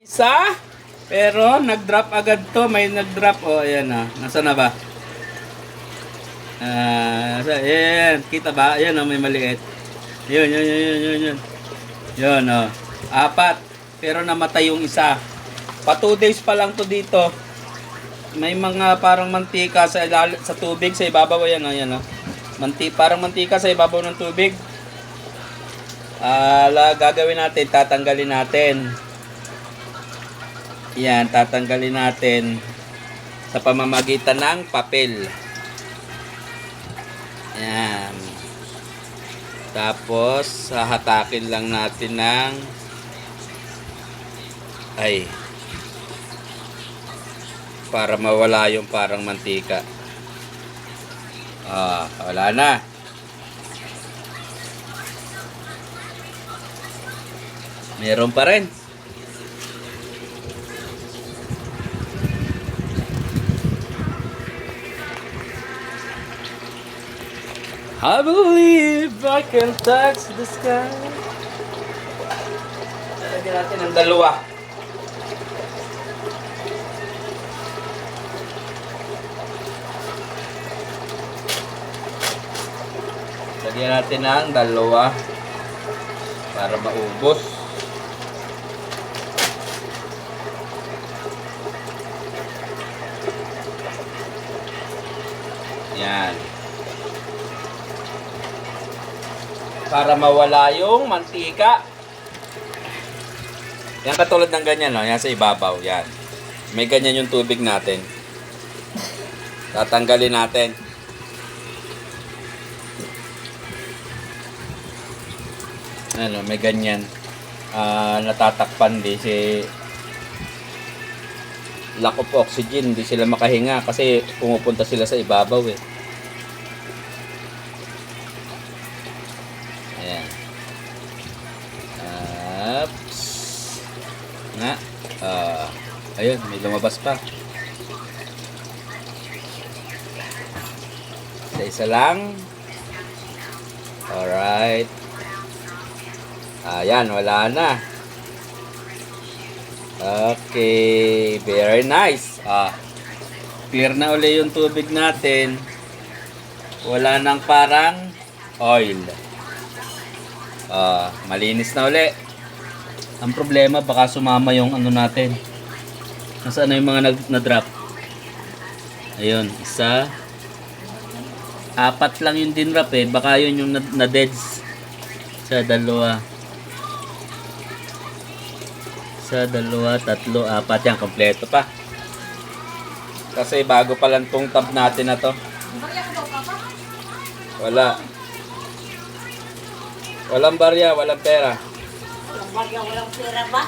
Isa, pero nag-drop agad to. May nag-drop. Oh, ayan na. Nasaan na ba? Ayan. Kita ba? Ayan oh, may maliit. Yun. Yun oh. 4. Pero namatay yung isa. Pa 2 days pa lang to dito. May mga parang mantika sa tubig sa ibabaw. Ayan oh, ayan oh. Parang mantika sa ibabaw ng tubig. Gagawin natin, tatanggalin natin. Yan, tatanggalin natin sa pamamagitan ng papel. Yan. Tapos, hahatakin lang natin ng para mawala yung parang mantika. Wala na. Meron pa rin. I believe I can touch the sky. Lagyan natin ng dalawa. Lagyan natin ng dalawa para maubos. Yan. Para mawala yung mantika. Yan katulad ng ganyan, no? Yan sa ibabaw, yan. May ganyan yung tubig natin. Tatanggalin natin. Ano, may ganyan. Natatakpan di si lack of oxygen, di sila makahinga kasi pumupunta sila sa ibabaw eh. Ayan. Nga. Ayun, may lumabas pa. Isa lang. Alright. Ayan, wala na. Okay, very nice. Clear na uli yung tubig natin. Wala nang parang oil. Malinis na uli. Ang problema, baka sumama yung ano natin. Nasaan na yung mga na-drop? Ayun, isa. 4 lang yung dinrap eh. Baka yun yung na-deads. Sa 2. Sa 2, 3, 4. Yan, kompleto pa. Kasi bago pa lang tong tab natin na to. Wala. Walang barya, walang pera. Walang barya, walang pera ba?